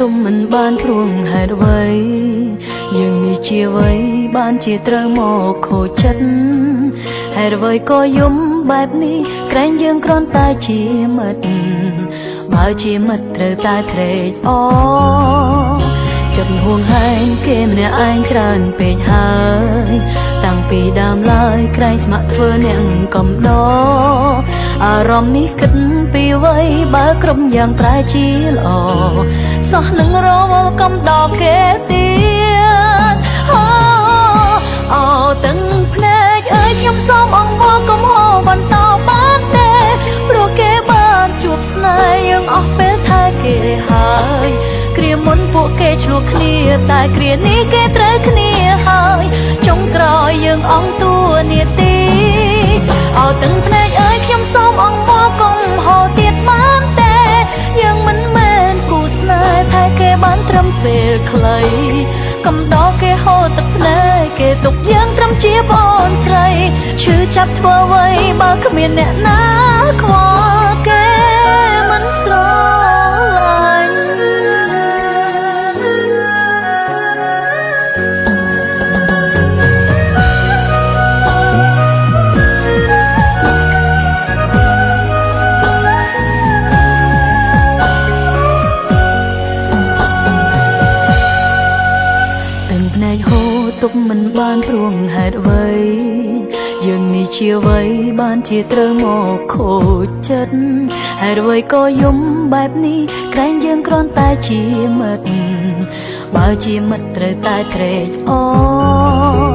ទុំមិនបានព្រួងហេតុអ្វីយើងនេះជាអ្វីបានជាត្រូវមកខូចចិត្តហេតុអ្វីក៏យំបែបនេះក្រែងយើងគ្រាន់តែជាមិត្តបើជាមិត្តត្រូវតែត្រេកអរចិត្តហួងហែងគេម្នាក់ឯងច្រើនពេកហើយតាំងពីដើមឡើយក្រែងស្ម័គ្រធ្វើអ្នកកំដរអារម្មណ៍នេះគិតពីអ្វីបើគ្រប់យ៉ាងប្រែជាល្អសោះនឹងរវល់កំដរគេទៀតអូទាំងភ្នែកអើយខ្ញុំសូមអង្វរកុំហៅបន្តបានទេព្រោះគេបានជួបស្នេហ៍យើងអស់ពេលថែគេហើយគ្រាមុនពួកគេឆ្លោះគ្នាតែគ្រានេះគេត្រូវគ្នាហើយចុងក្រោយយើងអស់តួនាទីទាំងភ្នែកអើយខ្ញុំសូមអង្វរកុំហៅទៀតបានទេយើងមិនមែនគូស្នេហ៍ថែគេបានត្រឹមពេលខ្លីកំដរគេហូរទឹកភ្នែកគេទុកយើងត្រឹមជាប្អូនស្រីឈឺចាប់ធ្វើអ្វីបើគ្មានអ្នកណាខ្វល់គេមិនស្រឡាញ់ទុកមិនបានព្រួងហេតុអ្វីយើងនេះជាអ្វីបានជាត្រូវមកខូចចិត្តហេតុអ្វីក៏យំបែបនេះក្រែងយើងគ្រាន់តែជាមិត្តបើជាមិត្តត្រូវតែត្រេកអរ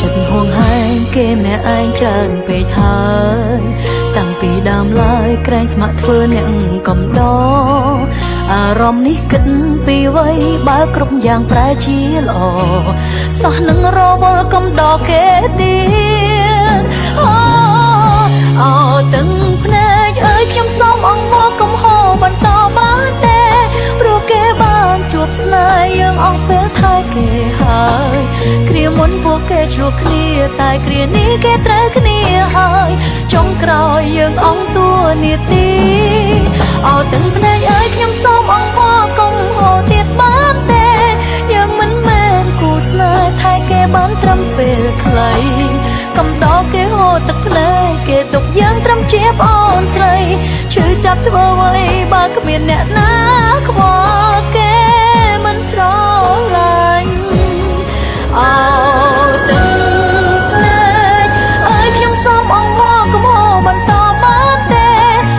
ចិត្តហួងហែងគេម្នាក់ឯងច្រើនពេកហើយតាំងពីដើមឡើយក្រែងស្ម័គ្រធ្វើអ្នកកំដរអារម្មណ៍នេះគិតពីអ្វីបើគ្រប់យ៉ាងប្រែជាល្អសោះនឹងរវល់កំដរគេទៀតទាំងភ្នែកអើយខ្ញុំសូមអង្វរកុំហៅបន្តបានទេព្រោះគេបានជួបស្នេហ៍យើងអស់ពេលថែគេហើយគ្រាមុនពួកគេឆ្លោះគ្នាតែគ្រានេះគេត្រូវគ្នាហើយចុងក្រោយយើងអស់តួនាទីទាំងភ្នែកអើយខ្ញុំសូមអង្វរកុំហៅទៀតបានទេយើងមិនមែនគូស្នេហ៍ថែគេបានត្រឹមពេលខ្លីកំដរគេហូរទឹកភ្នែកគេទុកយើងត្រឹមជាប្អូនស្រីឈឺចាប់ធ្វើអ្វីបើគ្មានអ្នកណាខ្វល់គេមិនស្រឡាញ់ទាំងភ្នែកអើយខ្ញុំសូមអង្វរកុំហៅបន្តបានទេ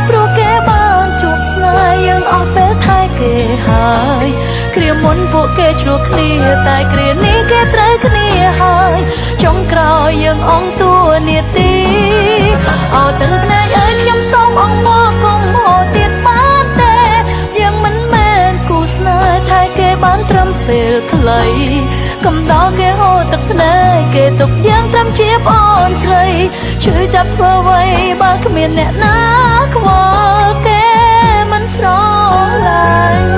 ព្រោះគេបានជួបស្នេហ៍យើងអស់ពេលថែគេហើយគ្រាមុនពួកគេឆ្លោះគ្នាតែគ្រានេះគេត្រូវគ្នាហើយចុងក្រោយយើងអស់តួនាទីទាំងភ្នែកអើយខ្ញុំសូមអង្វរកុំហៅទៀតបានទេយើងមិនមែនគូស្នេហ៍ថែគេបានត្រឹមពេលខ្លីកំដរគេហូរទឹកភ្នែកគេទុកយើងត្រឹមជាប្អូនស្រីឈឺចាប់ធ្វើអ្វីបើគ្មានអ្នកណាខ្វល់គេមិនស្រឡាញ់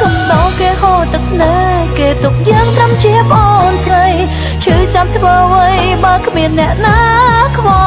កំដរគេហូរទឹកភ្នែកគេទុកយើងត្រឹមជាប្អូនស្រីឈឺចាប់ធ្វើអ្វីបើគ្មានអ្នកណាខ្វល់